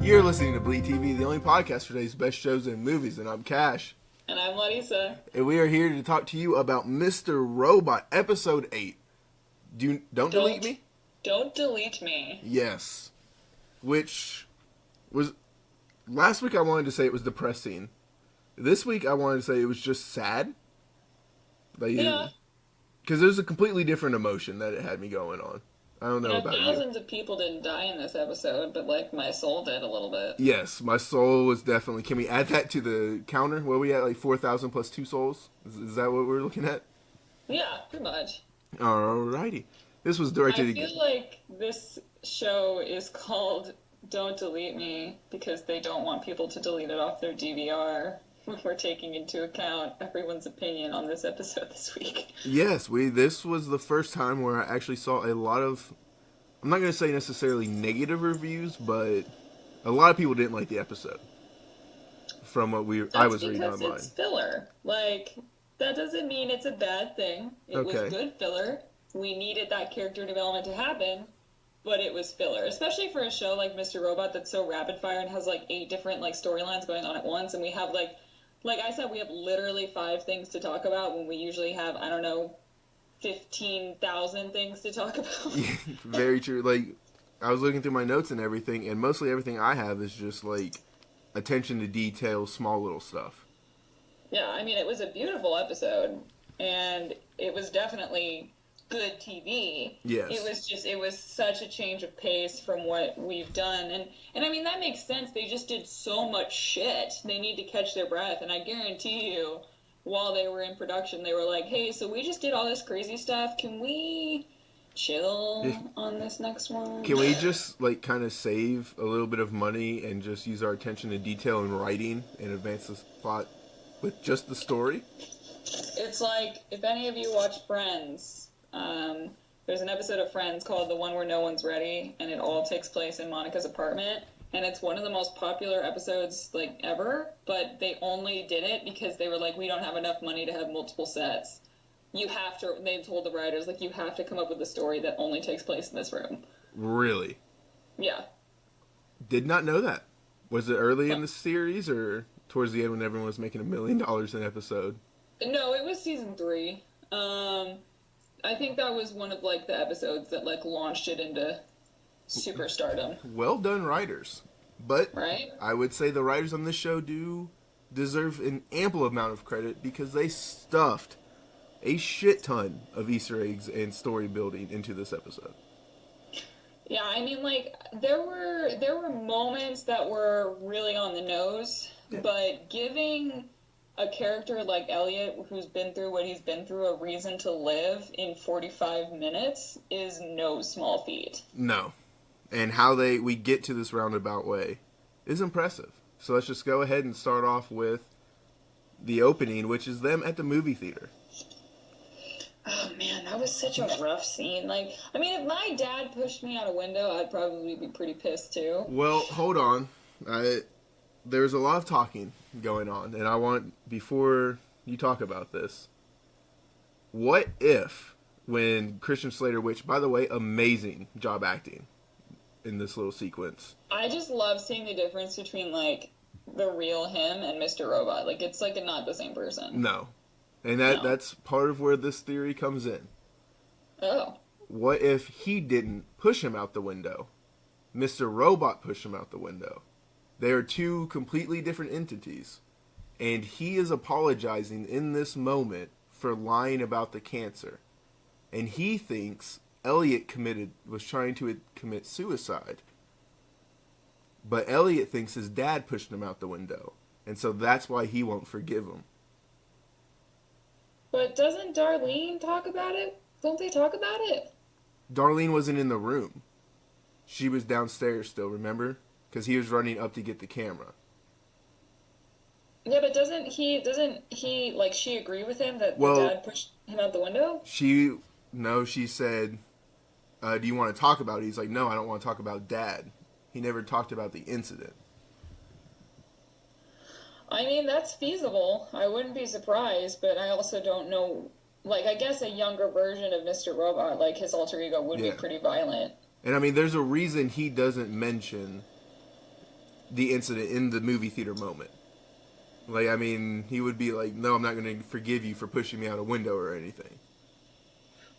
You're listening to Bleed TV, the only podcast for today's best shows and movies, and I'm Cash. And I'm Larissa. And we are here to talk to you about Mr. Robot, Episode 8. Don't delete me? Don't delete me. Yes. Which was... Last week I wanted to say it was depressing. This week I wanted to say it was just sad. Yeah. Because there's a completely different emotion that it had me going on. I don't know about you. Thousands of people didn't die in this episode, but, my soul did a little bit. Yes, my soul was definitely... Can we add that to the counter? What are we at, 4,000 plus 2 souls? Is that what we're looking at? Yeah, pretty much. Alrighty. This was directed... I feel like this show is called Don't Delete Me because they don't want people to delete it off their DVR when we're taking into account everyone's opinion on this episode this week. Yes, this was the first time where I actually saw a lot of... I'm not going to say necessarily negative reviews, but a lot of people didn't like the episode. From what I was reading online. That's because it's filler. That doesn't mean it's a bad thing. It was good filler. We needed that character development to happen, but it was filler. Especially for a show like Mr. Robot that's so rapid fire and has 8 different storylines going on at once, and we have like I said, we have literally 5 things to talk about when we usually have, 15,000 things to talk about. Very true. I was looking through my notes and everything, and mostly everything I have is just, attention to detail, small little stuff. Yeah, it was a beautiful episode, and it was definitely good TV. Yes. It was such a change of pace from what we've done. And that makes sense. They just did so much shit. They need to catch their breath. And I guarantee you, while they were in production, they were like, hey, so we just did all this crazy stuff. Can we chill on this next one? Can we just, kind of save a little bit of money and just use our attention to detail and writing and advance this plot with just the story? It's like, if any of you watch Friends... there's an episode of Friends called The One Where No One's Ready, and it all takes place in Monica's apartment, and it's one of the most popular episodes, ever, but they only did it because they were like, we don't have enough money to have multiple sets. They told the writers, you have to come up with a story that only takes place in this room. Really? Yeah. Did not know that. Was it early in the series, or towards the end when everyone was making $1 million an episode? No, it was season 3. I think that was one of, the episodes that, launched it into superstardom. Well done, writers. But right? I would say the writers on this show do deserve an ample amount of credit because they stuffed a shit ton of Easter eggs and story building into this episode. Yeah, there were moments that were really on the nose, but giving... a character like Elliot, who's been through what he's been through, a reason to live in 45 minutes is no small feat. No. And how we get to this roundabout way is impressive. So let's just go ahead and start off with the opening, which is them at the movie theater. Oh, man, that was such a rough scene. If my dad pushed me out a window, I'd probably be pretty pissed, too. Well, hold on. There's a lot of talking going on, and I want, before you talk about this, what if, when Christian Slater, which, by the way, amazing job acting in this little sequence. I just love seeing the difference between, the real him and Mr. Robot. It's, not the same person. No. And that's part of where this theory comes in. Oh. What if he didn't push him out the window? Mr. Robot pushed him out the window. They are 2 completely different entities. And he is apologizing in this moment for lying about the cancer. And he thinks Elliot was trying to commit suicide. But Elliot thinks his dad pushed him out the window. And so that's why he won't forgive him. But doesn't Darlene talk about it? Don't they talk about it? Darlene wasn't in the room. She was downstairs still, remember? Because he was running up to get the camera. Yeah, but doesn't he, she agree with him that the dad pushed him out the window? She said, do you want to talk about it? He's like, no, I don't want to talk about Dad. He never talked about the incident. That's feasible. I wouldn't be surprised, but I also don't know. I guess a younger version of Mr. Robot, his alter ego, would be pretty violent. And there's a reason he doesn't mention the incident in the movie theater moment. Like, I mean, he would be like, no, I'm not going to forgive you for pushing me out a window or anything.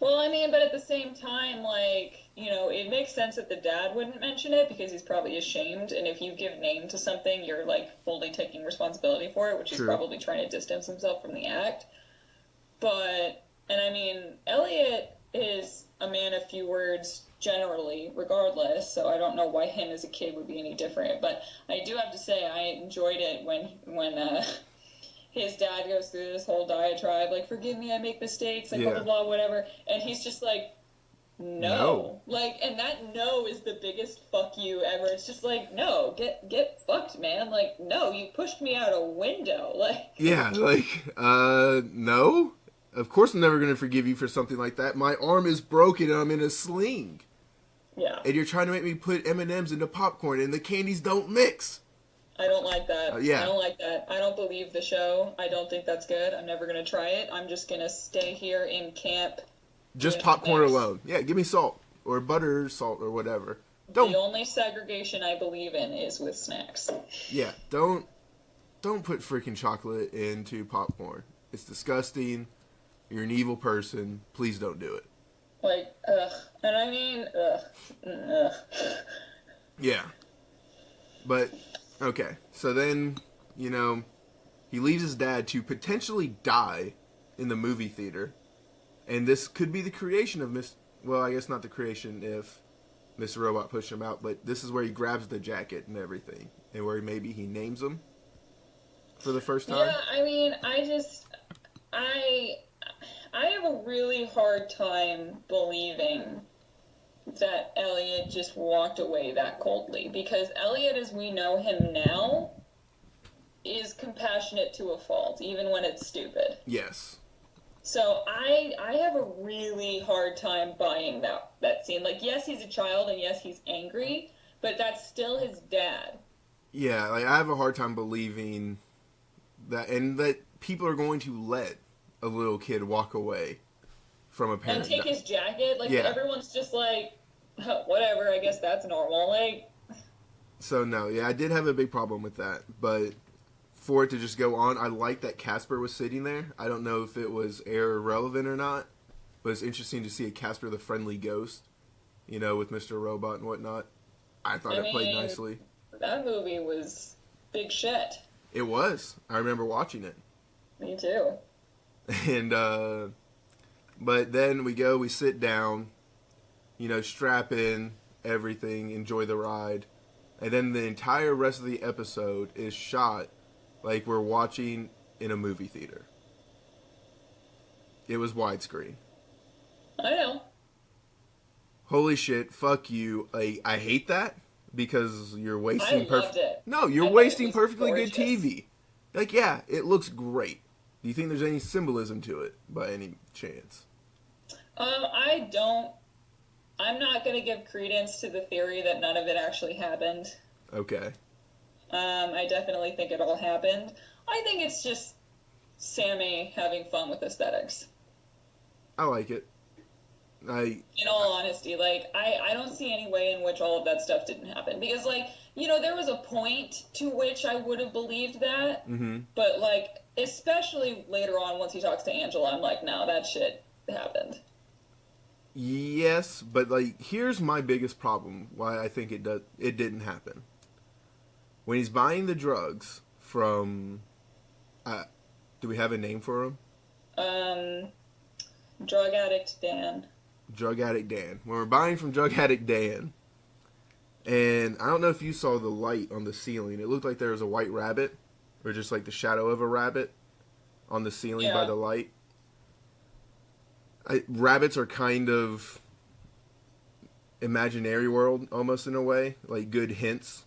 Well, I mean, but at the same time, like, you know, it makes sense that the dad wouldn't mention it because he's probably ashamed. And if you give name to something, you're, like, fully taking responsibility for it, which is probably trying to distance himself from the act. But, and I mean, Elliot is a man of few words generally, regardless, so I don't know why him as a kid would be any different. But I do have to say, I enjoyed it when his dad goes through this whole diatribe, like, forgive me, I make mistakes, and blah, blah, blah, whatever. And he's just like, no. Like, and that no is the biggest fuck you ever. It's just like, no, get fucked, man. Like, no, you pushed me out a window. Like, yeah, like, no. Of course I'm never going to forgive you for something like that. My arm is broken and I'm in a sling. Yeah. And you're trying to make me put M&Ms into popcorn and the candies don't mix. I don't like that. Yeah. I don't like that. I don't believe the show. I don't think that's good. I'm never going to try it. I'm just going to stay here in camp. Just popcorn alone. Yeah, give me salt or butter, salt or whatever. The only segregation I believe in is with snacks. Yeah, don't put freaking chocolate into popcorn. It's disgusting. You're an evil person. Please don't do it. Like, ugh. And I mean, ugh. Yeah. But, okay. So then, you know, he leaves his dad to potentially die in the movie theater. And this could be the creation of well, I guess not the creation if Mr. Robot pushed him out, but this is where he grabs the jacket and everything. And where maybe he names him for the first time. Yeah, I mean, I have a really hard time believing that Elliot just walked away that coldly. Because Elliot, as we know him now, is compassionate to a fault, even when it's stupid. Yes. So I have a really hard time buying that scene. Like, yes, he's a child, and yes, he's angry, but that's still his dad. Yeah, like, I have a hard time believing that, and that people are going to let a little kid walk away from a parent. And take his jacket? Like, everyone's just like, whatever, I guess that's normal. Like, so, no, yeah, I did have a big problem with that, but for it to just go on, I like that Casper was sitting there. I don't know if it was air relevant or not, but it's interesting to see a Casper the Friendly Ghost, you know, with Mr. Robot and whatnot. I thought it played nicely. That movie was big shit. It was. I remember watching it. Me too. And, but then we sit down, you know, strap in, everything, enjoy the ride. And then the entire rest of the episode is shot like we're watching in a movie theater. It was widescreen. I know. Holy shit, fuck you. I hate that because you're wasting you're wasting perfectly good TV. Like, yeah, it looks great. Do you think there's any symbolism to it by any chance? I don't. I'm not going to give credence to the theory that none of it actually happened. Okay. I definitely think it all happened. I think it's just Sammy having fun with aesthetics. I like it. In all honesty, like, I don't see any way in which all of that stuff didn't happen. Because, like, you know, there was a point to which I would have believed that. Mm-hmm. But, like, especially later on once he talks to Angela, I'm like, no, that shit happened. Yes, but, like, here's my biggest problem why I think it didn't happen. When he's buying the drugs from, do we have a name for him? Drug Addict Dan. Drug Addict Dan. When we're buying from Drug Addict Dan, and I don't know if you saw the light on the ceiling. It looked like there was a white rabbit, or just like the shadow of a rabbit on the ceiling by the light. Rabbits are kind of imaginary world, almost in a way. Like, good hints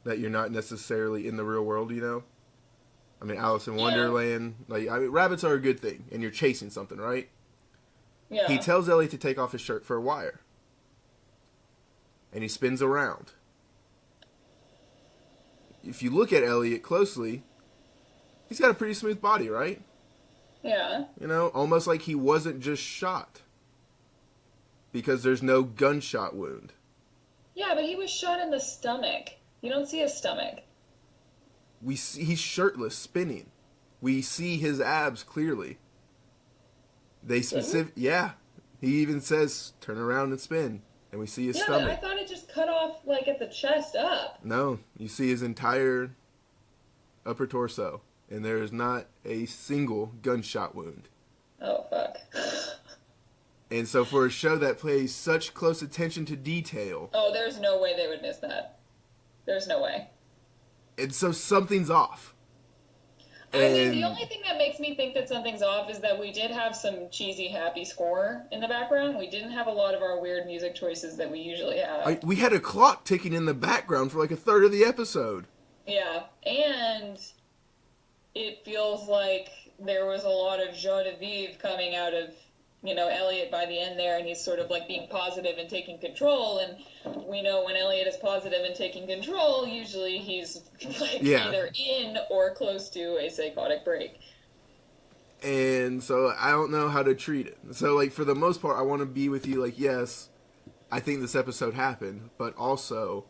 that you're not necessarily in the real world, you know? I mean, Alice in Wonderland. Like, I mean, rabbits are a good thing, and you're chasing something, right? Yeah. He tells Elliot to take off his shirt for a wire. And he spins around. If you look at Elliot closely, he's got a pretty smooth body, right? Yeah. You know, almost like he wasn't just shot. Because there's no gunshot wound. Yeah, but he was shot in the stomach. You don't see his stomach. We see he's shirtless, spinning. We see his abs clearly. Yeah. He even says, "Turn around and spin," and we see his stomach. But I thought it just cut off like at the chest up. No, you see his entire upper torso, and there is not a single gunshot wound. Oh fuck. And so for a show that pays such close attention to detail... Oh, there's no way they would miss that. There's no way. And so something's off. I mean, the only thing that makes me think that something's off is that we did have some cheesy, happy score in the background. We didn't have a lot of our weird music choices that we usually have. We had a clock ticking in the background for like a third of the episode. Yeah, and it feels like there was a lot of joie de vivre coming out of, Elliot by the end there, and he's sort of like being positive and taking control, and we know when Elliot is positive and taking control, usually he's either in or close to a psychotic break. And so I don't know how to treat it. So like for the most part, I want to be with you like, yes, I think this episode happened, but also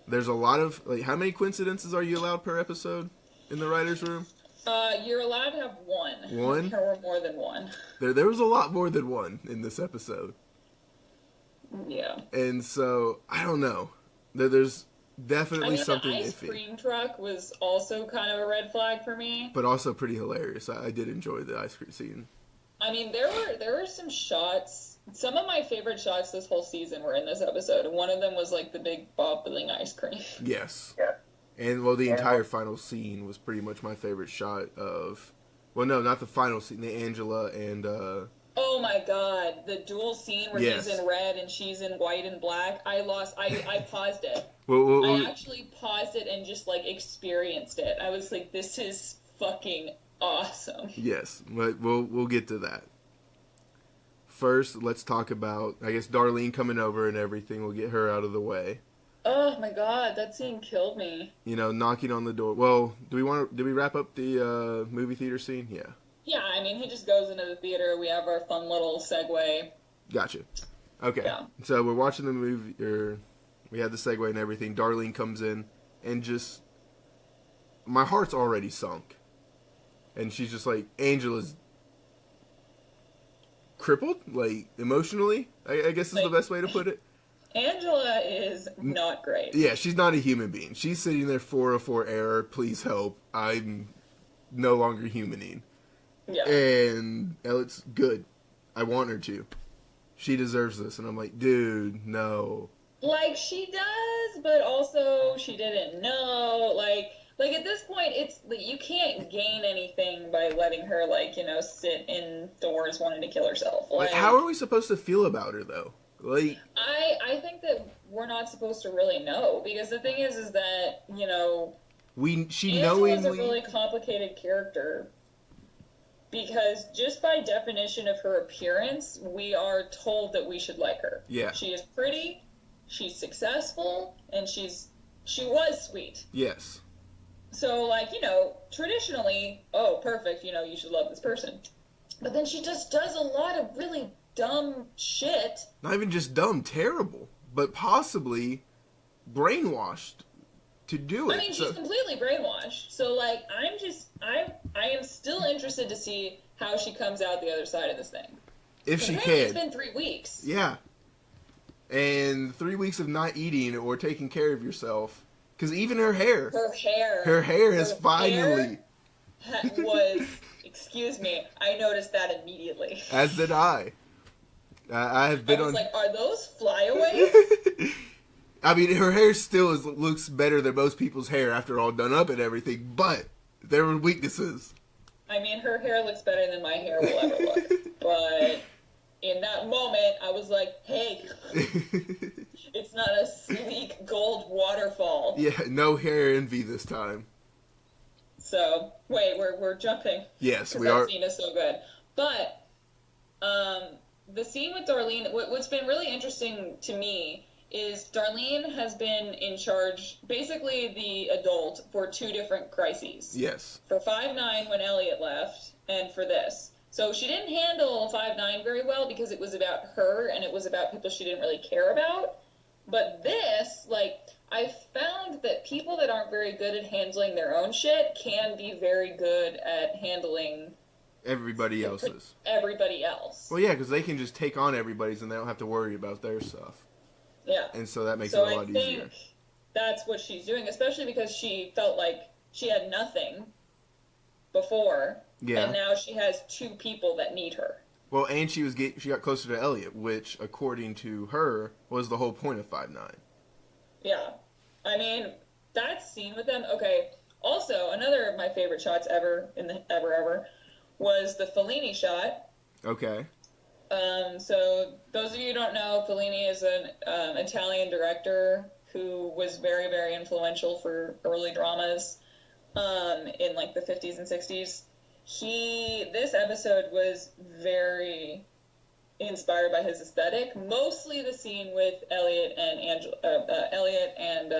there's a lot of, like, how many coincidences are you allowed per episode in the writer's room? You're allowed to have one. One? There were more than one. There was a lot more than one in this episode. Yeah. And so, I don't know. There's definitely something iffy. The ice cream truck was also kind of a red flag for me. But also pretty hilarious. I did enjoy the ice cream scene. I mean, there were some shots. Some of my favorite shots this whole season were in this episode. And one of them was like the big bobbling ice cream. Yes. Yeah. And, well, the entire final scene was pretty much my favorite shot of... Well, no, not the final scene. The Angela and... Oh, my God. The dual scene where he's in red and she's in white and black. I paused it. I actually paused it and just, like, experienced it. I was like, this is fucking awesome. Yes, but we'll get to that. First, let's talk about, I guess, Darlene coming over and everything. We'll get her out of the way. Oh my God, that scene killed me. Knocking on the door. Well, did we wrap up the movie theater scene? Yeah. Yeah, I mean, he just goes into the theater. We have our fun little segue. Gotcha. Okay. Yeah. So we're watching the movie, we had the segue and everything. Darlene comes in, and just, my heart's already sunk. And she's just like, Angela's crippled, like, emotionally, I guess is the best way to put it. Angela is not great. Yeah, she's not a human being. She's sitting there, 404 error, please help. I'm no longer humaning. Yeah. And Elliot's good. I want her to. She deserves this. And I'm like, dude, no. Like, she does, but also she didn't know. Like at this point, it's like, you can't gain anything by letting her, sit indoors wanting to kill herself. Like, how are we supposed to feel about her, though? Like, I think that we're not supposed to really know, because the thing is that, Angela's a really complicated character, because just by definition of her appearance, we are told that we should like her. Yeah. She is pretty, she's successful, and she was sweet. Yes. So, traditionally, oh, perfect, you should love this person. But then she just does a lot of really dumb shit. Not even just dumb, terrible, but possibly brainwashed to do it. I mean, she's completely brainwashed. So, I am still interested to see how she comes out the other side of this thing. If she can. It's been 3 weeks. Yeah. And 3 weeks of not eating or taking care of yourself. Because even her hair. Her hair has finally... was... Excuse me. I noticed that immediately. As did I. I have been on... are those flyaways? I mean, her hair still looks better than most people's hair after all done up and everything, but there were weaknesses. I mean, her hair looks better than my hair will ever look. But in that moment, I was like, hey, it's not a sleek gold waterfall. Yeah, no hair envy this time. So, wait, we're jumping. Yes, we are. That scene is so good. But, the scene with Darlene, what's been really interesting to me is Darlene has been in charge, basically the adult, for 2 different crises. Yes. For 5-9 when Elliot left, and for this. So she didn't handle 5-9 very well because it was about her, and it was about people she didn't really care about. But this, like, I found that people that aren't very good at handling their own shit can be very good at handling everybody else's. Everybody else. Well, yeah, because they can just take on everybody's and they don't have to worry about their stuff. Yeah. And so that makes it a lot easier. I think that's what she's doing, especially because she felt like she had nothing before. Yeah. And now she has two people that need her. Well, and she got closer to Elliot, which, according to her, was the whole point of 5'9". Yeah. I mean, that scene with them, okay. Also, another of my favorite shots ever, ever, was the Fellini shot. Okay. So, those of you who don't know, Fellini is an Italian director who was very, very influential for early dramas in, like, the 50s and 60s. This episode was very inspired by his aesthetic. Mostly the scene with Elliot and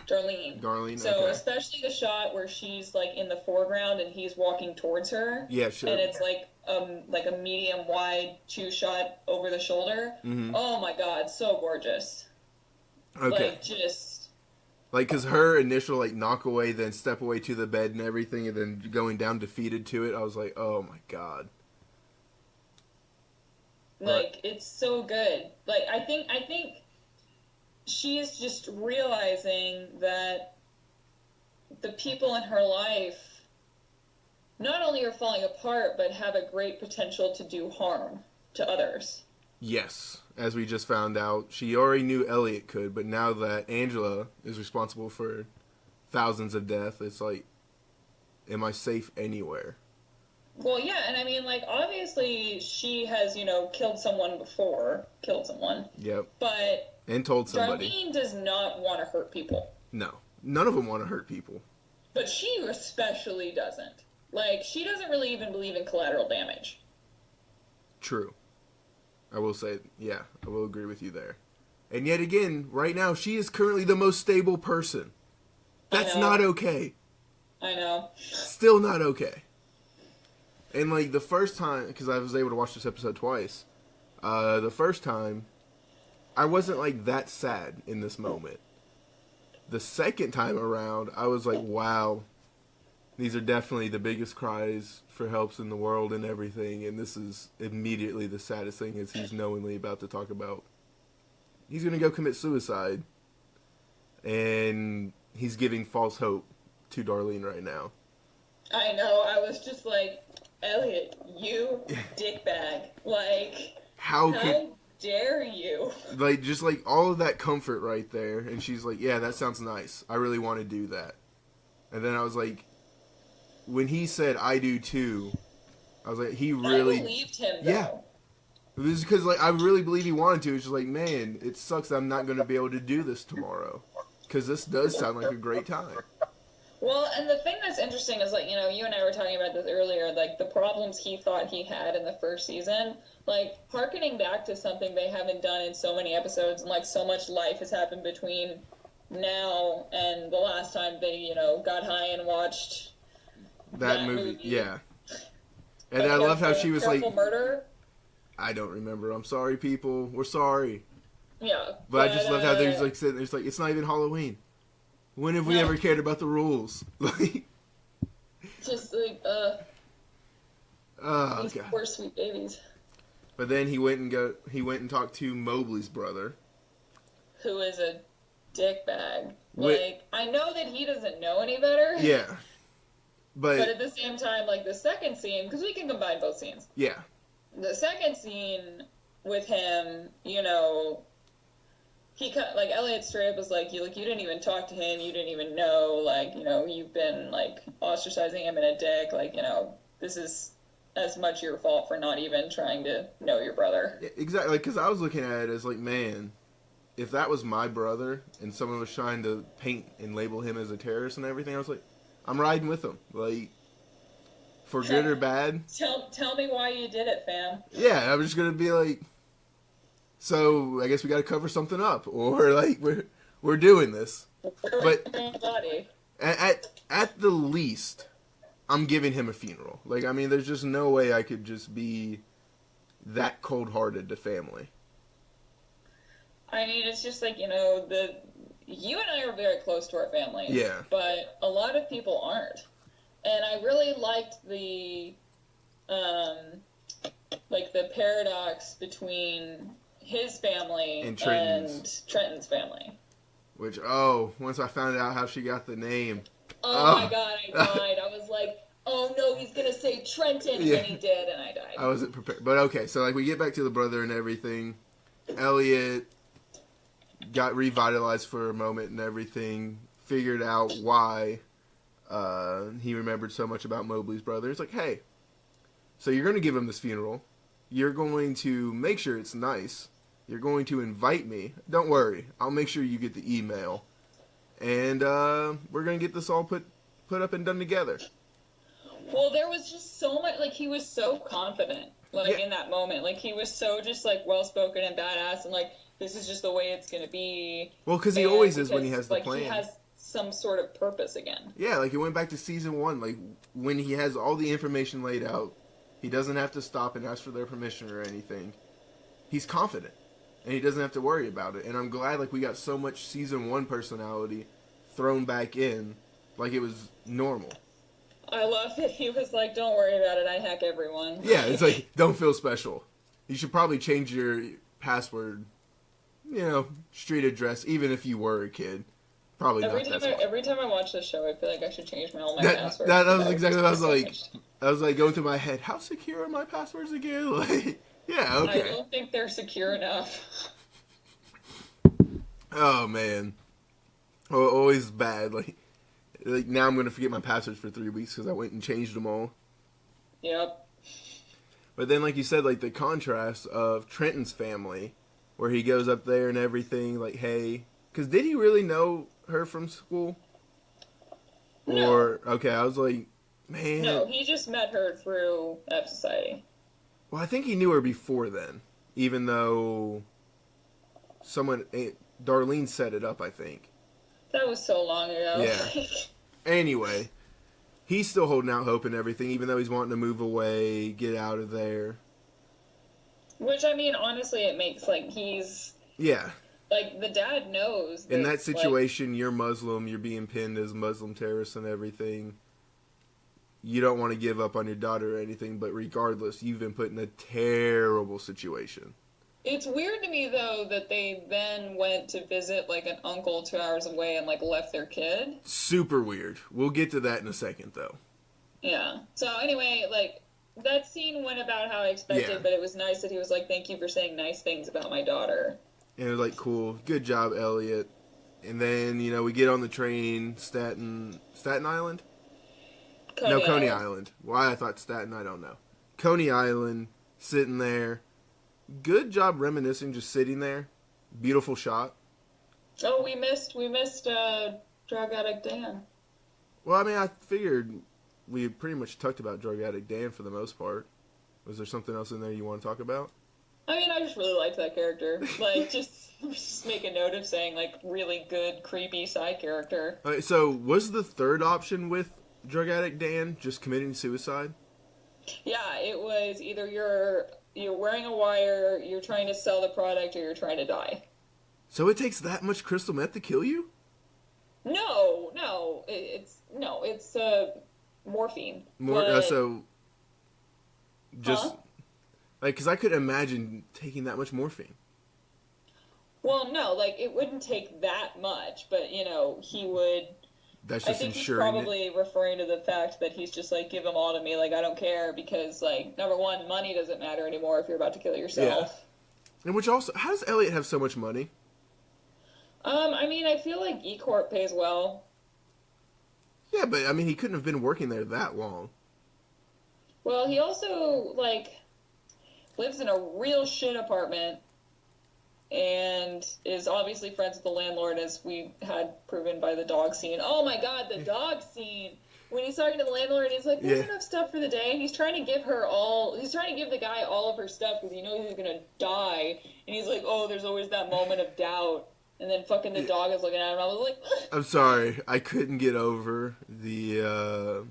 Darlene. Darlene. So okay. Especially the shot where she's like in the foreground and he's walking towards her. Yeah, sure. And it's like a medium wide 2 shot over the shoulder. Mm-hmm. Oh my God, so gorgeous. Okay. Like just. Like, because her initial, like, knock away, then step away to the bed and everything, and then going down defeated to it, I was like, oh, my God. Like, it's so good. Like, I think she's just realizing that the people in her life not only are falling apart, but have a great potential to do harm to others. Yes. As we just found out, she already knew Elliot could, but now that Angela is responsible for thousands of deaths, it's like, am I safe anywhere? Well, yeah, and I mean, like, obviously she has, killed someone before. Yep. But and told somebody. Darlene does not want to hurt people. No. None of them want to hurt people. But she especially doesn't. Like, she doesn't really even believe in collateral damage. True. I will say, yeah, I will agree with you there. And yet again, right now, she is currently the most stable person. That's not okay. I know. Still not okay. And, like, the first time, because I was able to watch this episode twice, the first time, I wasn't, like, that sad in this moment. The second time around, I was like, wow, these are definitely the biggest cries for helps in the world and everything, and this is immediately the saddest thing is he's knowingly about to talk about. He's going to go commit suicide, and he's giving false hope to Darlene right now. I know, I was just like, Elliot, you dickbag. Like, how dare you? Like, just like all of that comfort right there, and she's like, yeah, that sounds nice. I really want to do that. And then I was like, when he said, I do too, I was like, he really... I believed him, though. Yeah. It was because, like, I really believe he wanted to. It's just like, man, it sucks that I'm not going to be able to do this tomorrow. Because this does sound like a great time. Well, and the thing that's interesting is, like, you and I were talking about this earlier, like, the problems he thought he had in the first season, like, hearkening back to something they haven't done in so many episodes, and, like, so much life has happened between now and the last time they, got high and watched that movie. Yeah. And I love how she was like, murder. I don't remember. I'm sorry, people. We're sorry. Yeah. But I just love how there's like sitting there's like, it's not even Halloween. When have we ever cared about the rules? Like, just like, these God. poor sweet babies. But then he went and talked to Mobley's brother, who is a dickbag. Like, I know that he doesn't know any better. Yeah. But at the same time, like, the second scene, because we can combine both scenes. Yeah. The second scene with him, he like, Elliot straight up was like, you didn't even talk to him, you didn't even know, like, you've been, like, ostracizing him in a dick, like, this is as much your fault for not even trying to know your brother. Yeah, exactly, because I was looking at it as, like, man, if that was my brother and someone was trying to paint and label him as a terrorist and everything, I was like, I'm riding with him, like, for good or bad. Tell me why you did it, fam. Yeah, I'm just gonna be like, so I guess we got to cover something up, or like we're doing this. But at the least, I'm giving him a funeral. Like, I mean, there's just no way I could just be that cold-hearted to family. I mean, it's just like, you know, you and I are very close to our families. Yeah. But a lot of people aren't. And I really liked the paradox between his family and Trenton's family. Which, once I found out how she got the name. Oh my God, I died. I was like, oh no, he's going to say Trenton, yeah. and he did, and I died. I wasn't prepared. But okay, so like we get back to the brother and everything. Elliot got revitalized for a moment and everything. Figured out why he remembered so much about Mobley's brother. It's like, hey, so you're going to give him this funeral. You're going to make sure it's nice. You're going to invite me. Don't worry. I'll make sure you get the email. And we're going to get this all put up and done together. Well, there was just so much, like, he was so confident, like, in that moment. Like, he was so just, like, well-spoken and badass, and, like, this is just the way it's going to be. Well, because he always is when he has the plan. He has some sort of purpose again. Yeah, like, it went back to season 1. Like, when he has all the information laid out, he doesn't have to stop and ask for their permission or anything. He's confident, and he doesn't have to worry about it. And I'm glad, like, we got so much season 1 personality thrown back in, like it was normal. I love that he was like, don't worry about it, I hack everyone. Yeah, it's like, don't feel special. You should probably change your password, street address, even if you were a kid. Probably every not that smart. Every time I watch this show, I feel like I should change all my passwords. That was exactly what I was like. I was like going through my head, how secure are my passwords again? Like, yeah, okay. I don't think they're secure enough. Oh, man. Always bad. Like now I'm going to forget my passwords for 3 weeks because I went and changed them all. Yep. But then, like you said, like the contrast of Trenton's family, where he goes up there and everything, like, hey, because did he really know her from school? No. Or, okay, I was like, man. No, he just met her through F Society. Well, I think he knew her before then, even though Darlene set it up, I think. That was so long ago. Yeah. Anyway, he's still holding out hope and everything, even though he's wanting to move away, get out of there. Which, I mean, honestly, it makes, like, he's... Yeah. Like, the dad knows that, in that situation, you're Muslim, you're being pinned as Muslim terrorists and everything. You don't want to give up on your daughter or anything, but regardless, you've been put in a terrible situation. It's weird to me, though, that they then went to visit, like, an uncle 2 hours away and, like, left their kid. Super weird. We'll get to that in a second, though. Yeah. So, anyway, like, that scene went about how I expected, but it was nice that he was like, thank you for saying nice things about my daughter. And it was like, cool. Good job, Elliot. And then, we get on the train, Staten Island? Coney Island. Why I thought Staten, I don't know. Coney Island, sitting there. Good job reminiscing, just sitting there. Beautiful shot. Oh, we missed drug addict Dan. Well, I mean, I figured we pretty much talked about drug addict Dan for the most part. Was there something else in there you want to talk about? I mean, I just really liked that character. Like, just make a note of saying, like, really good, creepy side character. Alright, so was the third option with drug addict Dan just committing suicide? Yeah, it was either you're wearing a wire, you're trying to sell the product, or you're trying to die. So it takes that much crystal meth to kill you? No, it's morphine. So just like, because I couldn't imagine taking that much morphine. Well, no, like, it wouldn't take that much, but he would. That's just I think ensuring he's probably referring to the fact that he's just like, give them all to me, like, I don't care, because, like, number one, money doesn't matter anymore if you're about to kill yourself. Yeah. And which also, how does Elliot have so much money? I mean, I feel like E Corp pays well. Yeah, but I mean, he couldn't have been working there that long. Well, he also, like, lives in a real shit apartment and is obviously friends with the landlord, as we had proven by the dog scene. Oh my god, the dog scene! When he's talking to the landlord, he's like, there's enough stuff for the day, and he's trying to give the guy all of her stuff because he knows he's gonna die, and he's like, oh, there's always that moment of doubt, and then fucking the dog is looking at him, and I was like... I'm sorry, I couldn't get over the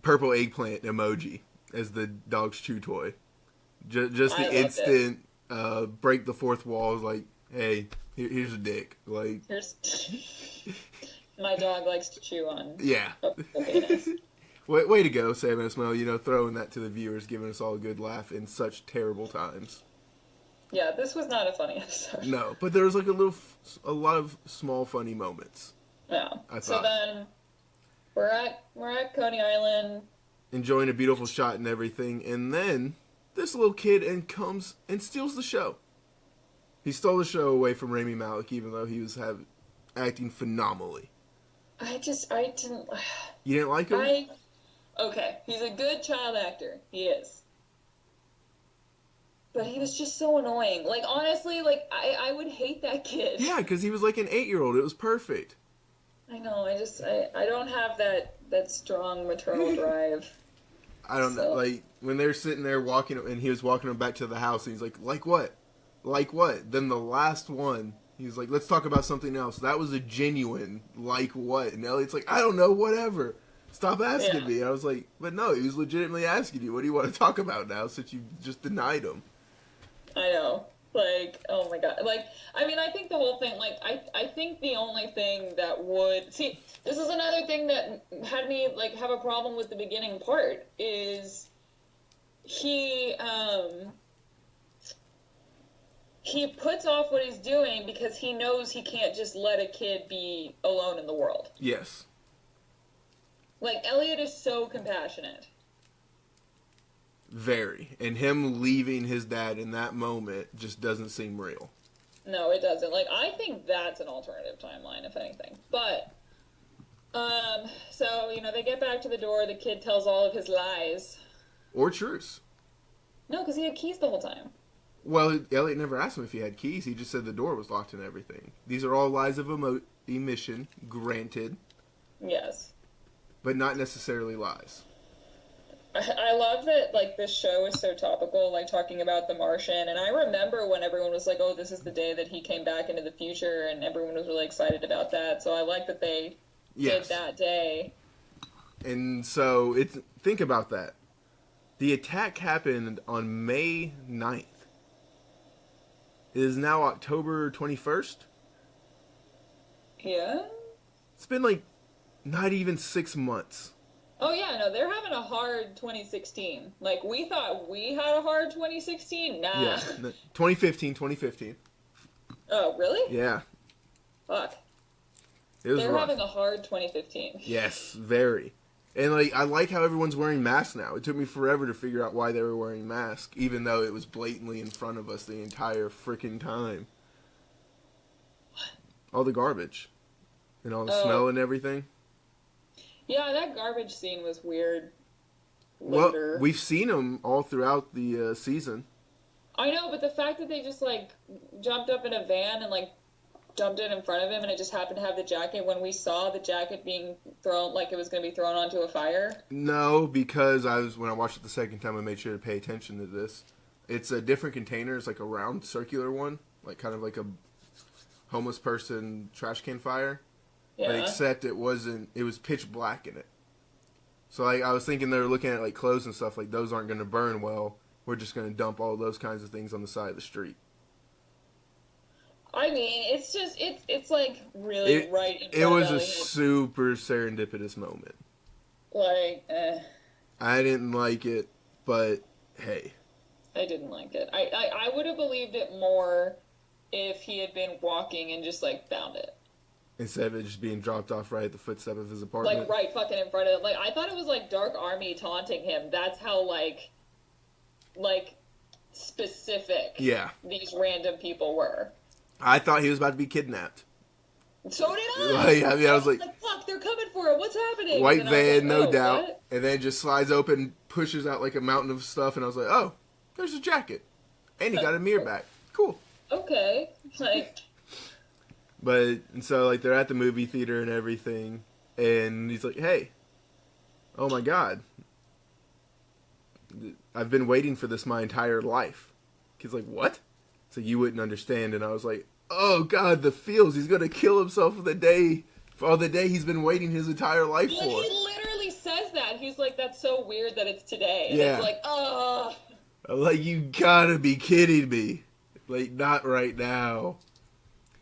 purple eggplant emoji as the dog's chew toy. Just the instant... break the fourth wall. Is like, hey, here's a dick. Like, here's my dog likes to chew on. Yeah. Penis. Way to go, Sam Esmail, throwing that to the viewers, giving us all a good laugh in such terrible times. Yeah, this was not a funny episode. No, but there was like a lot of small funny moments. Yeah. So then we're at Coney Island, enjoying a beautiful shot and everything, and then this little kid comes and steals the show. He stole the show away from Rami Malek, even though he was acting phenomenally. I didn't. You didn't like him? Okay, he's a good child actor. He is. But he was just so annoying. Like, honestly, like, I would hate that kid. Yeah, because he was like an 8-year-old. It was perfect. I know. I don't have that strong maternal drive. I don't know. Like, when they're sitting there walking, and he was walking them back to the house, and he's like what? Like what? Then the last one, he's like, let's talk about something else. That was a genuine, like what? And Elliot's like, I don't know, whatever. Stop asking me. And I was like, but no, he was legitimately asking you, what do you want to talk about now, since you just denied him? I know. Like, oh my god. Like, I mean, I think the whole thing, like, I think the only thing that would... See, this is another thing that had me, like, have a problem with the beginning part, is he puts off what he's doing because he knows he can't just let a kid be alone in the world. Yes. Like, Elliot is so compassionate. Very. And him leaving his dad in that moment just doesn't seem real. No, it doesn't. Like, I think that's an alternative timeline, if anything. But, so, they get back to the door, the kid tells all of his lies. Or truths. No, because he had keys the whole time. Well, Elliot never asked him if he had keys. He just said the door was locked and everything. These are all lies of omission, granted. Yes. But not necessarily lies. I love that, like, this show is so topical, like, talking about The Martian, and I remember when everyone was like, oh, this is the day that he came back into the future, and everyone was really excited about that, so I like that they did that day. And so, think about that. The attack happened on May 9th. It is now October 21st. Yeah? It's been, like, not even 6 months. Oh, yeah, no, they're having a hard 2016. Like, we thought we had a hard 2016? Nah. Yeah, 2015. Oh, really? Yeah. Fuck. They're having a hard 2015. Yes, very. And, like, I like how everyone's wearing masks now. It took me forever to figure out why they were wearing masks, even though it was blatantly in front of us the entire freaking time. What? All the garbage. And all the smell and everything. Yeah, that garbage scene was weird. Well, we've seen them all throughout the season. I know, but the fact that they just, like, jumped up in a van and, like, dumped it in front of him and it just happened to have the jacket when we saw the jacket being thrown, like it was going to be thrown onto a fire? No, because when I watched it the second time, I made sure to pay attention to this. It's a different container. It's like a round, circular one. Like, kind of like a homeless person trash can fire. Yeah. But except it was pitch black in it. So like, I was thinking they were looking at like clothes and stuff, like those aren't going to burn well. We're just going to dump all those kinds of things on the side of the street. I mean, it's just, it's like really right in front It was of a super serendipitous moment. Like, I didn't like it, but hey. I didn't like it. I would have believed it more if he had been walking and just like found it. Instead of it just being dropped off right at the footstep of his apartment. Like, right fucking in front of it. Like, I thought it was, like, Dark Army taunting him. That's how, like, specific these random people were. I thought he was about to be kidnapped. So did I! Like, I mean, I was like, fuck, they're coming for it. What's happening? White van, no doubt. What? And then just slides open, pushes out, like, a mountain of stuff, and I was like, oh, there's a jacket. And he got a mirror back. Cool. Okay. Like... And so, like, they're at the movie theater and everything, and he's like, hey, oh my god, I've been waiting for this my entire life. He's like, what? So you wouldn't understand, and I was like, oh god, the feels, he's gonna kill himself for the day he's been waiting his entire life for. He literally says that. He's like, that's so weird that it's today. And yeah. it's like, oh. I'm like, you gotta be kidding me. Like, not right now.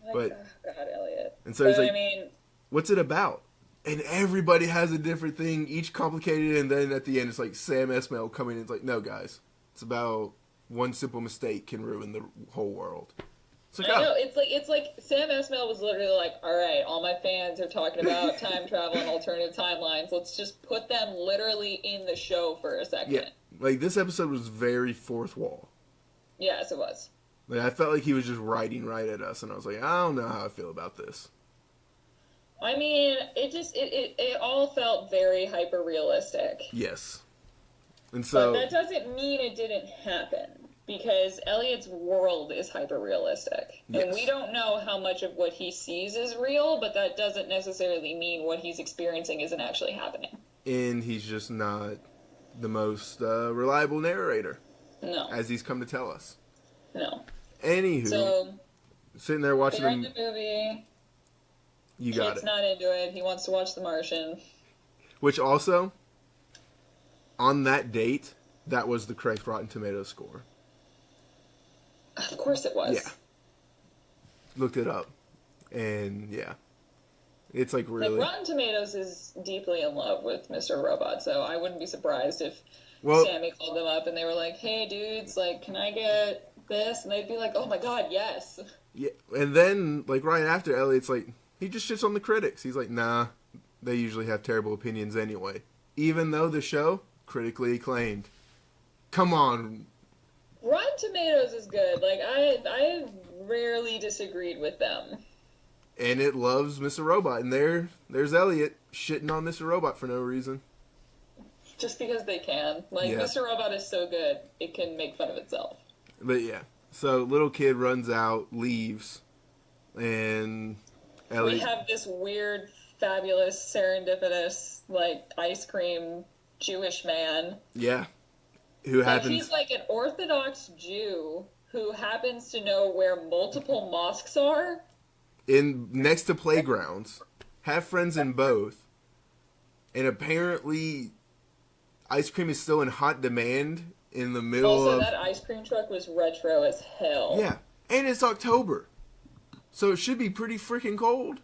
Like, But oh, God, Elliot. and so he's like, I mean, what's it about? And everybody has a different thing, each complicated, and then at the end it's like Sam Esmail coming in. It's like, no, guys, it's about one simple mistake can ruin the whole world. It's like, I know, it's like Sam Esmail was literally like, all right, all my fans are talking about time travel and alternative timelines. Let's just put them literally in the show for a second. Yeah, like this episode was very fourth wall. Yes, it was. Like, I felt like he was just writing right at us, and I was like, I don't know how I feel about this. I mean, it all felt very hyper realistic. Yes. And so, but that doesn't mean it didn't happen, because Elliot's world is hyper realistic. Yes. And we don't know how much of what he sees is real, but that doesn't necessarily mean what he's experiencing isn't actually happening. And he's just not the most reliable narrator. No. As he's come to tell us. No. Anywho, So, sitting there watching they're in the movie. You got Kid's it. not into it. He wants to watch The Martian. Which also, on that date, that was the correct Rotten Tomatoes score. Of course it was. Yeah. Looked it up. And, yeah. It's like really... Like, Rotten Tomatoes is deeply in love with Mr. Robot, so I wouldn't be surprised if Sammy called them up and they were like, hey, dudes, like, can I get this? And they'd be like, oh my god, yes. Yeah, and then, like, right after, Elliot's like, he just shits on the critics. He's like, nah, they usually have terrible opinions anyway. Even though the show, critically acclaimed. Come on. Rotten Tomatoes is good. Like, I rarely disagreed with them. And it loves Mr. Robot. And there's Elliot shitting on Mr. Robot for no reason. Just because they can. Like, yeah. Mr. Robot is so good, it can make fun of itself. But yeah. So, little kid runs out, leaves, and Elliot... We have this weird, fabulous, serendipitous, like, ice cream Jewish man. Yeah. Who happens... He's like an Orthodox Jew who happens to know where multiple mosques are. Next to playgrounds. Have friends in both. And apparently, ice cream is still in hot demand in the middle of... that ice cream truck was retro as hell. Yeah. And it's October. So it should be pretty freaking cold.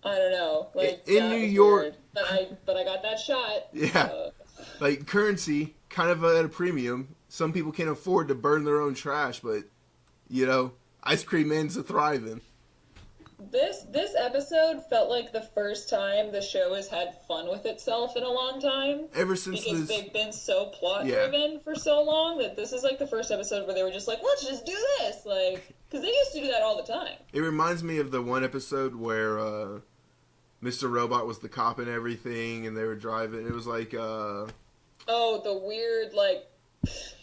I don't know. Like, in New York... But I got that shot. Yeah. Like, currency, kind of at a premium. Some people can't afford to burn their own trash, but, you know, ice cream man's a thriving. This episode felt like the first time the show has had fun with itself in a long time. Ever since because they've been so plot-driven for so long that this is like the first episode where they were just like, let's just do this. Like, because they used to do that all the time. It reminds me of the one episode where Mr. Robot was the cop and everything, and they were driving. It was like... Oh, the weird, like...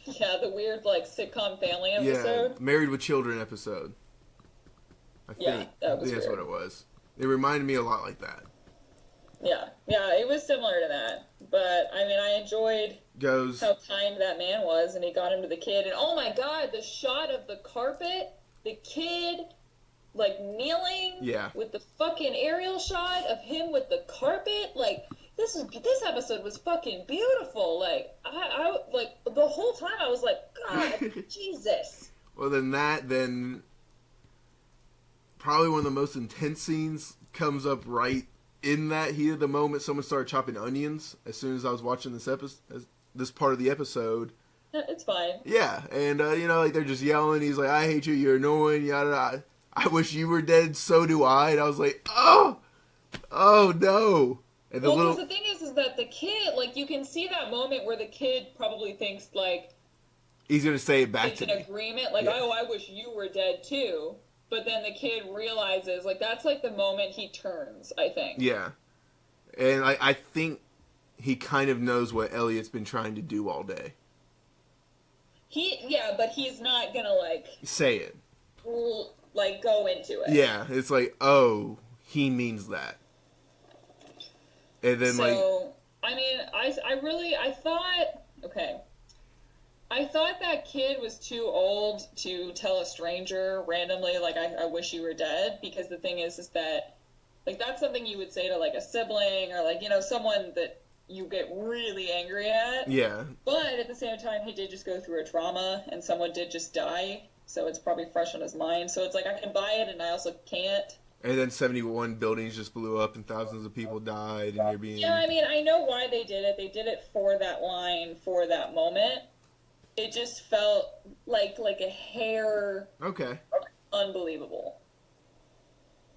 Yeah, the weird, like, sitcom family episode. Yeah, Married with Children episode. I think that's what it was. It reminded me a lot like that. Yeah, it was similar to that. But, I mean, I enjoyed how kind that man was, and he got him to the kid. And, oh my god, the shot of the carpet, the kid, like, kneeling with the fucking aerial shot of him with the carpet. Like, this episode was fucking beautiful. Like, I like, the whole time I was like, God, Jesus. Well, then probably one of the most intense scenes comes up right in that heat of the moment. Someone started chopping onions as soon as I was watching this part of the episode. It's fine. Yeah, and you know, like, they're just yelling. He's like, "I hate you. You're annoying. Yada yada. I wish you were dead. So do I." And I was like, "Oh no." And the thing is that the kid, like, you can see that moment where the kid probably thinks, like, he's gonna say it back to me. It's an agreement, like, oh, I wish you were dead too. But then the kid realizes, like, that's, like, the moment he turns, I think. Yeah. And I think he kind of knows what Elliot's been trying to do all day. But he's not gonna, like... say it. Like, go into it. Yeah, it's like, oh, he means that. And then, I mean, I thought that kid was too old to tell a stranger randomly, like, I wish you were dead, because the thing is that, like, that's something you would say to, like, a sibling, or, like, you know, someone that you get really angry at. Yeah. But at the same time, he did just go through a trauma, and someone did just die. so it's probably fresh on his mind. So it's like I can buy it, and I also can't. And then 71 buildings just blew up and thousands of people died, and you're being... Yeah, I mean, I know why they did it. They did it for that line, for that moment. It just felt like a hair... Okay. Unbelievable.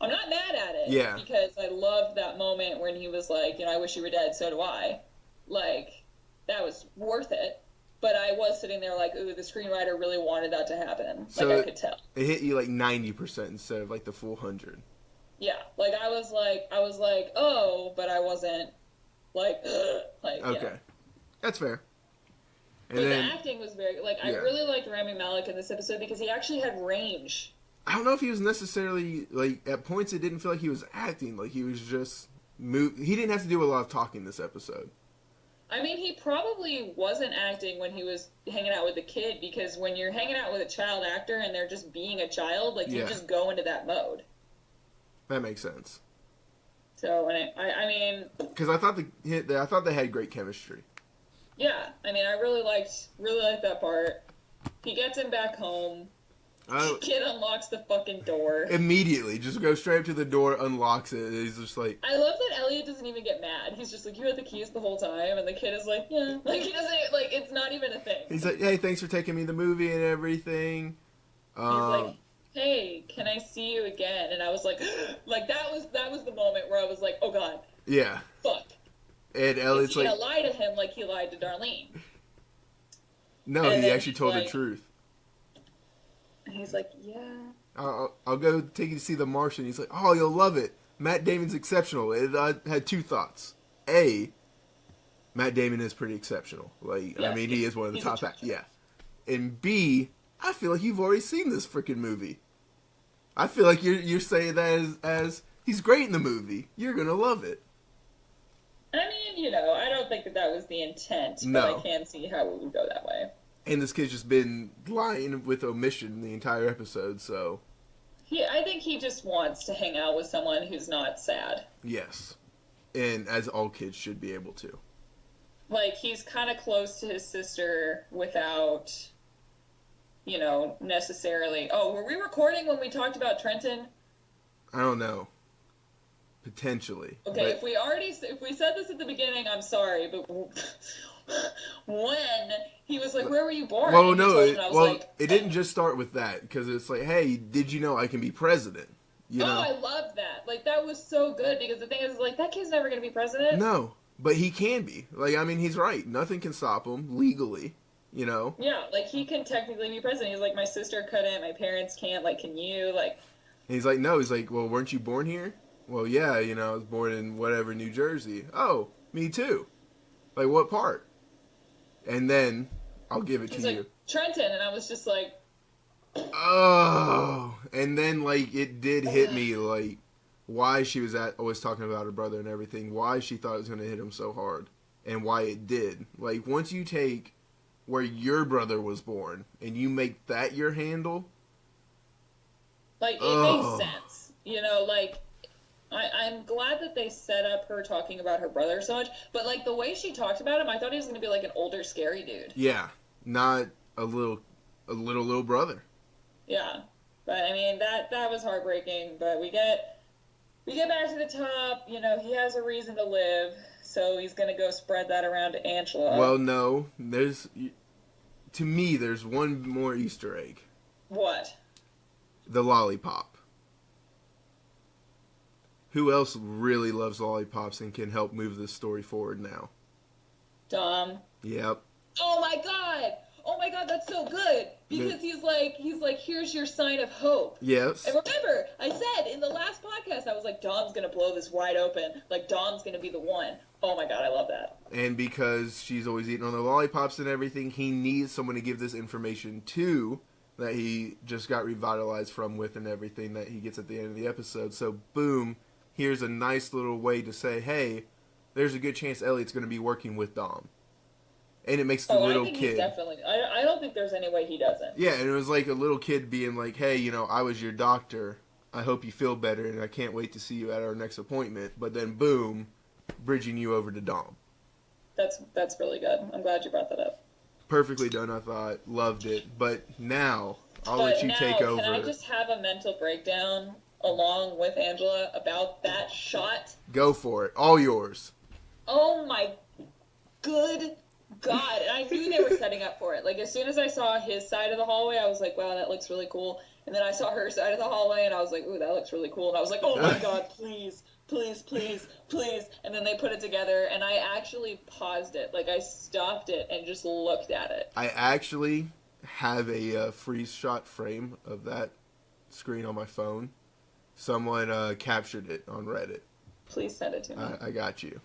I'm not mad at it. Yeah. Because I loved that moment when he was like, I wish you were dead, so do I. Like, that was worth it. But I was sitting there like, ooh, the screenwriter really wanted that to happen. So like, I could tell. It hit you like 90% instead of like the full 100. Yeah. Like, I was like, oh, but I wasn't like, like, okay. That's fair. And but then, the acting was very, like, I really liked Rami Malek in this episode because he actually had range. I don't know if he was necessarily, like, at points it didn't feel like he was acting. Like, he was just, he didn't have to do a lot of talking this episode. I mean, he probably wasn't acting when he was hanging out with the kid, because when you're hanging out with a child actor and they're just being a child, like, you just go into that mode. That makes sense. So, and I mean... Because I thought they had great chemistry. Yeah, I mean, I really liked that part. He gets him back home. The kid unlocks the fucking door. Immediately. Just goes straight up to the door, unlocks it, and he's just like... I love that Elliot doesn't even get mad. He's just like, you had the keys the whole time, and the kid is like, yeah. Like, he doesn't, like, it's not even a thing. He's like, hey, thanks for taking me to the movie and everything. He's like, hey, can I see you again? And I was like, like, that was the moment where I was like, oh god. Yeah. Fuck. And Elliot's like... He's gonna lie to him like he lied to Darlene. No, he actually told the truth. And he's like, yeah. I'll go take you to see The Martian. He's like, oh, you'll love it. Matt Damon's exceptional. I had two thoughts. A, Matt Damon is pretty exceptional. Like, I mean, he is one of the top actors. Yeah. And B, I feel like you've already seen this freaking movie. I feel like you're saying that as he's great in the movie. You're gonna love it. I mean, I don't think that was the intent, but I can see how it would go that way. And this kid's just been lying with omission the entire episode, so... I think he just wants to hang out with someone who's not sad. Yes. And as all kids should be able to. Like, he's kind of close to his sister without, necessarily... Oh, were we recording when we talked about Trenton? I don't know. Potentially. Okay, if we said this at the beginning, I'm sorry, but when he was like, where were you born? Well, no, it didn't just start with that, because it's like, hey, did you know I can be president? You know? I love that. Like, that was so good, because the thing is, like, that kid's never going to be president. No, but he can be. Like, I mean, he's right. Nothing can stop him, legally, Yeah, like, he can technically be president. He's like, my sister couldn't, my parents can't, like, can you, like... And he's like, no. He's like, well, weren't you born here? Well, yeah, I was born in whatever, New Jersey. Oh, me too. Like, what part? And then, I'll give it to you. Trenton, and I was just like... Oh. And then, like, it did hit me, like, why she was always talking about her brother and everything, why she thought it was going to hit him so hard, and why it did. Like, once you take where your brother was born, and you make that your handle... Like, it makes sense. Like... I'm glad that they set up her talking about her brother so much, but, like, the way she talked about him, I thought he was going to be, like, an older, scary dude. Yeah, not a little brother. Yeah, but, I mean, that was heartbreaking, but we get back to the top, he has a reason to live, so he's going to go spread that around to Angela. Well, no, to me, there's one more Easter egg. What? The lollipop. Who else really loves lollipops and can help move this story forward now? Dom. Yep. Oh my god, that's so good. Because he's like, here's your sign of hope. Yes. And remember, I said in the last podcast, I was like, Dom's gonna blow this wide open. Like, Dom's gonna be the one. Oh my god, I love that. And because she's always eating on the lollipops and everything, he needs someone to give this information to that he just got revitalized from with and everything that he gets at the end of the episode. So, boom. Here's a nice little way to say, hey, there's a good chance Elliot's going to be working with Dom. And it makes the little kid... He's definitely... I don't think there's any way he doesn't. Yeah, and it was like a little kid being like, hey, I was your doctor. I hope you feel better, and I can't wait to see you at our next appointment. But then, boom, bridging you over to Dom. That's really good. I'm glad you brought that up. Perfectly done, I thought. Loved it. But now, I'll But let you now, take can I over. just have a mental breakdown along with Angela about that shot? Go for it. All yours. Oh my good God. And I knew they were setting up for it. Like, as soon as I saw his side of the hallway, I was like, wow, that looks really cool. And then I saw her side of the hallway, and I was like, ooh, that looks really cool. And I was like, oh my God, please, please, please, please. And then they put it together, and I actually paused it. Like, I stopped it and just looked at it. I actually have a freeze shot frame of that screen on my phone. Someone captured it on Reddit. Please send it to me. I got you.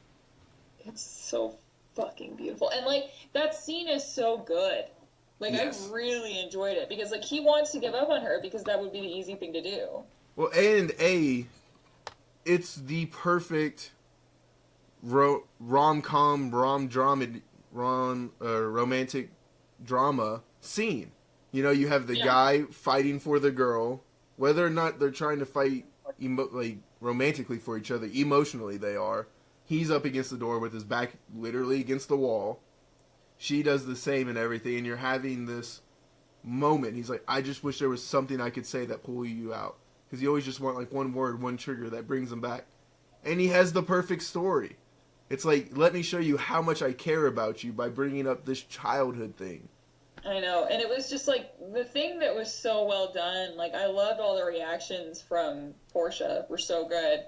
It's so fucking beautiful. And, like, that scene is so good. Like, Yes. I really enjoyed it. Because, like, he wants to give up on her because that would be the easy thing to do. Well, and it's the perfect rom-com, romantic drama scene. You know, you have the guy fighting for the girl, whether or not they're trying to fight like romantically for each other, emotionally they are. He's up against the door with his back literally against the wall. She does the same and everything, and you're having this moment. He's like, I just wish there was something I could say that pull you out. Because you always just want like one word, one trigger that brings him back. And he has the perfect story. It's like, let me show you how much I care about you by bringing up this childhood thing. I know, and it was just like the thing that was so well done. Like, I loved all the reactions from Portia were so good.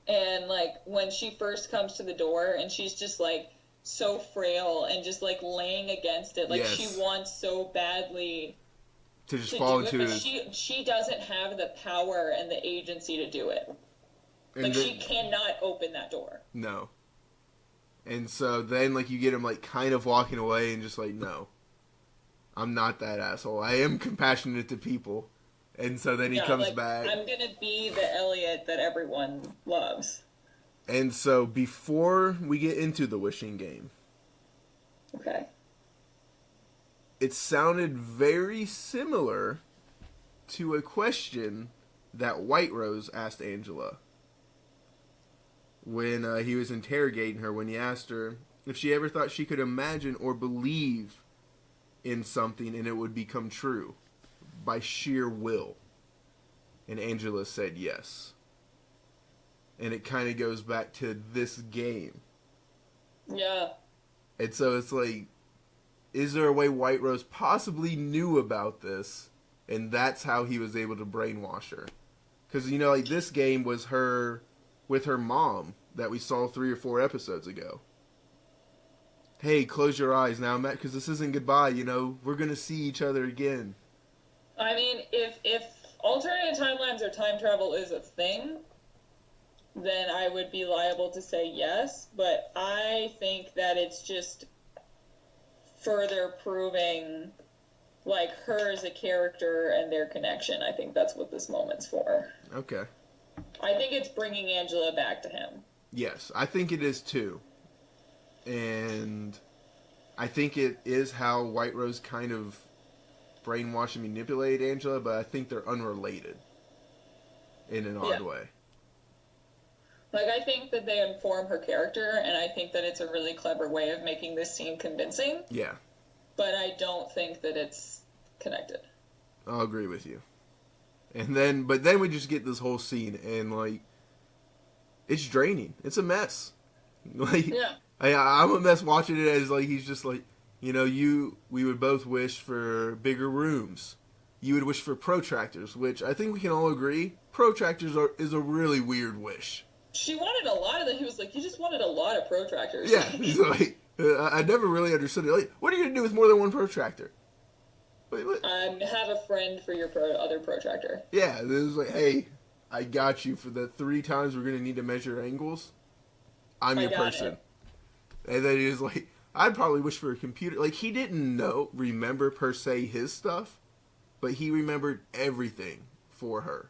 And like when she first comes to the door and she's just like so frail and just like laying against it, like Yes. she wants so badly To just to fall do into it, but his... she doesn't have the power and the agency to do it. Like, she cannot open that door. No. And so then, like, you get him, like, kind of walking away and just like, no. I'm not that asshole. I am compassionate to people. And so then he comes like, back. I'm gonna be the Elliot that everyone loves. And so before we get into the wishing game, Okay. it sounded very similar to a question that White Rose asked Angela when he was interrogating her, when he asked her if she ever thought she could imagine or believe in something and it would become true by sheer will. And Angela said yes. And it kind of goes back to this game. Yeah. And so it's like, is there a way White Rose possibly knew about this, and that's how he was able to brainwash her? Because, you know, like, this game was her with her mom that we saw 3 or 4 episodes ago. Hey, close your eyes now, Matt, because this isn't goodbye, you know? We're going to see each other again. I mean, if alternative timelines or time travel is a thing, then I would be liable to say yes, but I think that it's just further proving, like, her as a character and their connection. I think that's what this moment's for. Okay. I think it's bringing Angela back to him. Yes, I think it is too. And I think it is how White Rose kind of brainwashed and manipulated Angela, but I think they're unrelated in an odd way. Like, I think that they inform her character, and I think that it's a really clever way of making this scene convincing. Yeah. But I don't think that it's connected. I'll agree with you. But then we just get this whole scene, and, like, it's draining. It's a mess. Like, Yeah. I'm a mess watching it as, like, he's just like, you know, we would both wish for bigger rooms. You would wish for protractors, which I think we can all agree, protractors is a really weird wish. She wanted a lot of them. He was like, you just wanted a lot of protractors. Yeah, he's like, I never really understood it. Like, what are you going to do with more than one protractor? Wait, have a friend for your other protractor. Yeah, it was like, hey, I got you for the 3 times we're going to need to measure angles. I'm your person. It. And then he was like, I'd probably wish for a computer. Like, he didn't remember per se his stuff, but he remembered everything for her.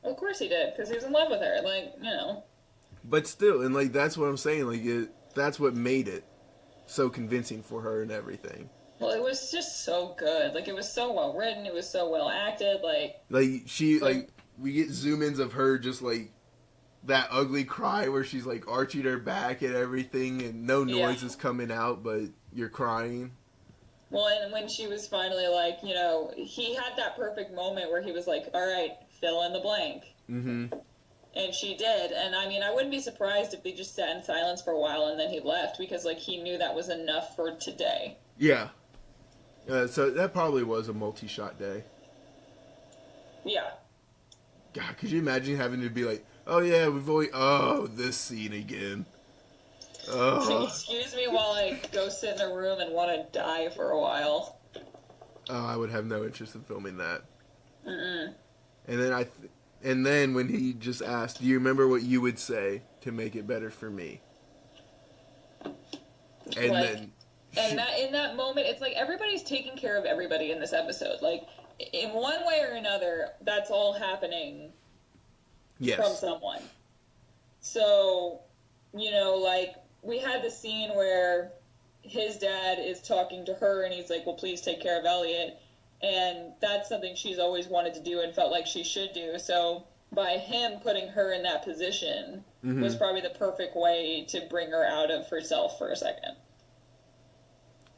Of course he did, because he was in love with her. Like, you know. But still, and like, that's what I'm saying. Like, that's what made it so convincing for her and everything. Well, it was just so good. Like, it was so well written. It was so well acted. Like we get zoom-ins of her just like that ugly cry where she's like arching her back and everything, and no noise is coming out, but you're crying. Well, and when she was finally like, you know, he had that perfect moment where he was like, all right, fill in the blank. Mm-hmm. And she did. And I mean, I wouldn't be surprised if they just sat in silence for a while and then he left because, like, he knew that was enough for today. Yeah. So that probably was a multi-shot day. Yeah. God, could you imagine having to be like, oh yeah, this scene again. Oh. Excuse me while I go sit in a room and want to die for a while. Oh, I would have no interest in filming that. Mm-mm. And then when he just asked, do you remember what you would say to make it better for me? And like, then... And that in that moment, it's like everybody's taking care of everybody in this episode. Like, in one way or another, that's all happening from someone. So, you know, like, we had the scene where his dad is talking to her and he's like, well, please take care of Elliot. And that's something she's always wanted to do and felt like she should do. So by him putting her in that position was probably the perfect way to bring her out of herself for a second.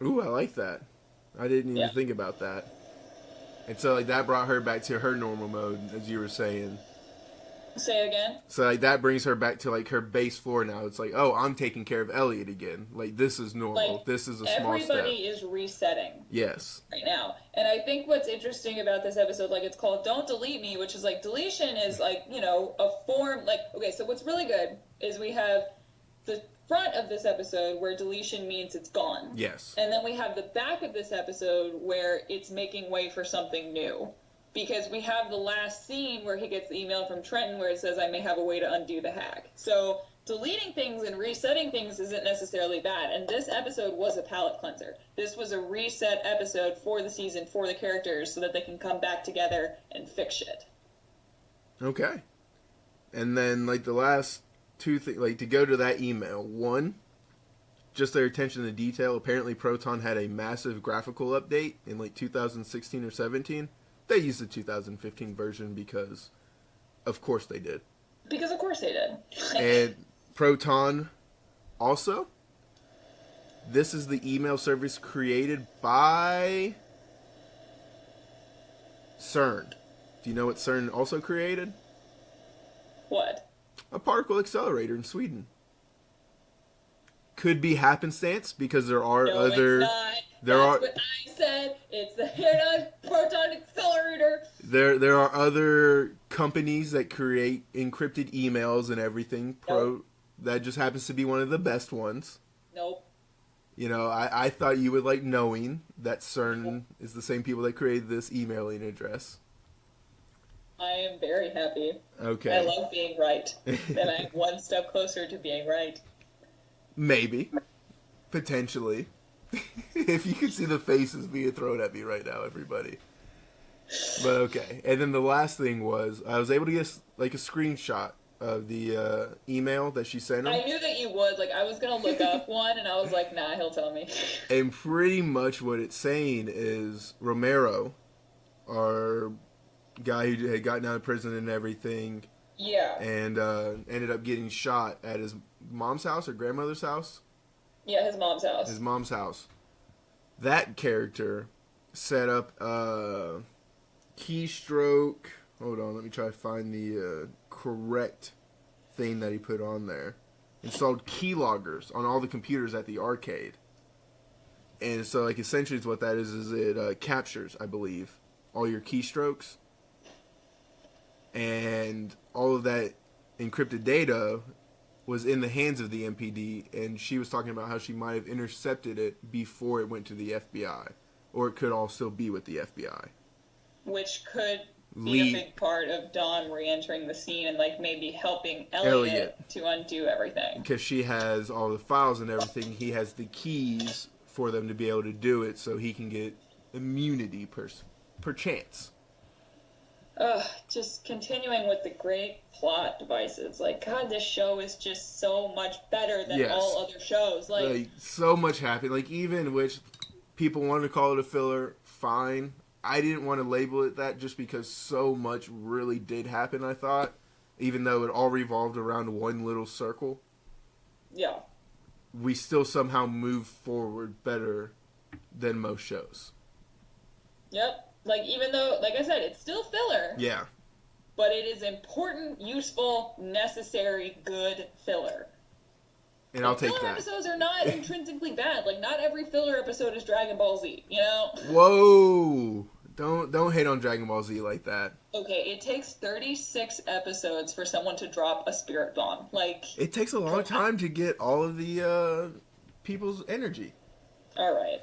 Ooh, I like that. I didn't even think about that. And so, like, that brought her back to her normal mode, as you were saying. Say again? So, like, that brings her back to, like, her base floor now. It's like, oh, I'm taking care of Elliot again. Like, this is normal. Like, this is a small step. Everybody is resetting. Yes. Right now. And I think what's interesting about this episode, like, it's called Don't Delete Me, which is, like, deletion is, like, you know, a form, like, okay, so what's really good is we have the front of this episode where deletion means it's gone. Yes. And then we have the back of this episode where it's making way for something new. Because we have the last scene where he gets the email from Trenton where it says, I may have a way to undo the hack. So deleting things and resetting things isn't necessarily bad. And this episode was a palate cleanser. This was a reset episode for the season, for the characters, so that they can come back together and fix shit. Okay. And then, like, the last two things, like, to go to that email. One, just their attention to detail. Apparently Proton had a massive graphical update in, like, 2016 or 17. They used the 2015 version because, of course they did. Because of course they did. And Proton also, this is the email service created by CERN. Do you know what CERN also created? What? A particle accelerator in Sweden. Could be happenstance because there are other... It's not. That's what I said. It's the Hadron Proton Accelerator. There are other companies that create encrypted emails and everything. That just happens to be one of the best ones. Nope. You know, I thought you would like knowing that CERN is the same people that created this emailing address. I am very happy. Okay. I love being right. And I'm one step closer to being right. Maybe. Potentially. If you could see the faces being thrown at me right now, everybody. But okay. And then the last thing was, I was able to get like a screenshot of the email that she sent him. I knew that you would. Like, I was going to look up one, and I was like, nah, he'll tell me. And pretty much what it's saying is Romero, our guy who had gotten out of prison and everything. Yeah. And ended up getting shot at his mom's house or grandmother's house. Yeah, his mom's house. His mom's house. That character set up a keystroke. Hold on, let me try to find the correct thing that he put on there. Installed keyloggers on all the computers at the arcade. And so, like, essentially what that is it captures, I believe, all your keystrokes. And all of that encrypted data was in the hands of the MPD, and she was talking about how she might have intercepted it before it went to the FBI. Or it could all still be with the FBI. Which could be a big part of Dawn re-entering the scene and, like, maybe helping Elliot to undo everything. Because she has all the files and everything. He has the keys for them to be able to do it, so he can get immunity per chance. Just continuing with the great plot devices. Like, God, this show is just so much better than all other shows. Like, so much happened. Like, even which people wanted to call it a filler, fine. I didn't want to label it that just because so much really did happen, I thought. Even though it all revolved around one little circle. Yeah. We still somehow moved forward better than most shows. Yep. Like, even though, like I said, it's still filler. Yeah. But it is important, useful, necessary, good filler. And I'll take filler that. Episodes are not intrinsically bad. Like, not every filler episode is Dragon Ball Z, you know? Whoa! Don't hate on Dragon Ball Z like that. Okay, it takes 36 episodes for someone to drop a spirit bomb. Like, it takes a long time to get all of the people's energy. All right.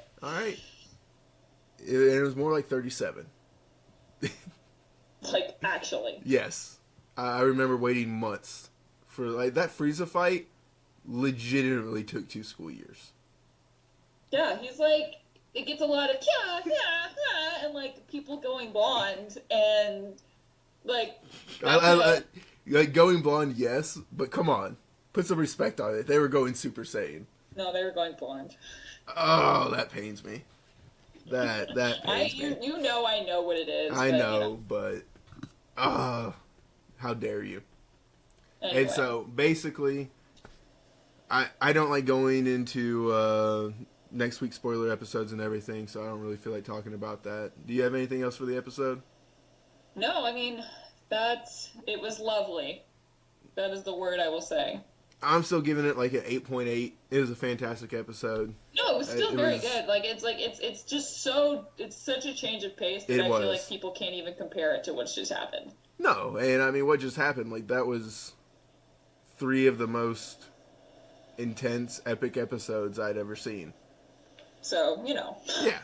It was more like 37. Like, actually. Yes. I remember waiting months for, like, that Frieza fight legitimately took 2 school years. Yeah, he's like, it gets a lot of and like people going blonde and like. Like going blonde, yes, but come on, put some respect on it. They were going Super Saiyan. No, they were going blonde. Oh, that pains me. That pains me. You know I know what it is. I know, but how dare you? Anyway. And so basically, I don't like going into next week's spoiler episodes and everything, so I don't really feel like talking about that. Do you have anything else for the episode? No, I mean, it was lovely. That is the word I will say. I'm still giving it like an 8.8. It was a fantastic episode. No, it was still very good. It's just it's such a change of pace that I feel like people can't even compare it to what's just happened. No, and I mean, what just happened, like, that was 3 of the most intense, epic episodes I'd ever seen. So, you know. Yeah.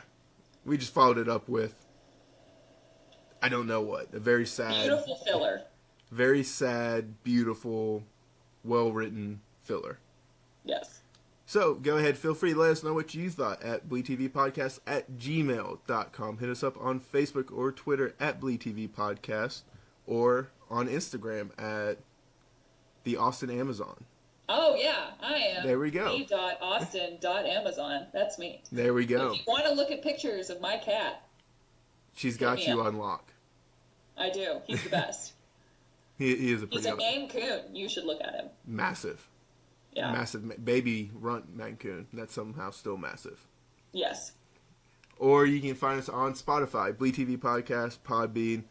We just followed it up with, I don't know what, a very sad... Beautiful filler. Very sad, beautiful, well-written filler. Yes. So, go ahead, feel free to let us know what you thought at BLEEDTVPodcast@gmail.com. Hit us up on Facebook or Twitter at BLEEDTVPodcast, or on Instagram at the Austin Amazon. Oh, yeah, I am. There we go. e.austin.amazon. That's me. There we go. If you want to look at pictures of my cat, she's got you on lock. I do. He's the best. He is a pretty... He's a Maine Coon. You should look at him. Massive. Yeah. Massive. Baby runt Maine Coon. That's somehow still massive. Yes. Or you can find us on Spotify, Bleed TV Podcast, Podbean,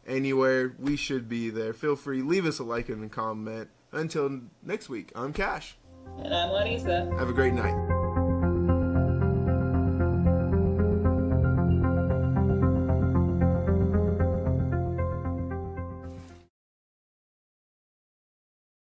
anywhere. We should be there. Feel free. Leave us a like and a comment. Until next week, I'm Cash. And I'm Larissa. Have a great night.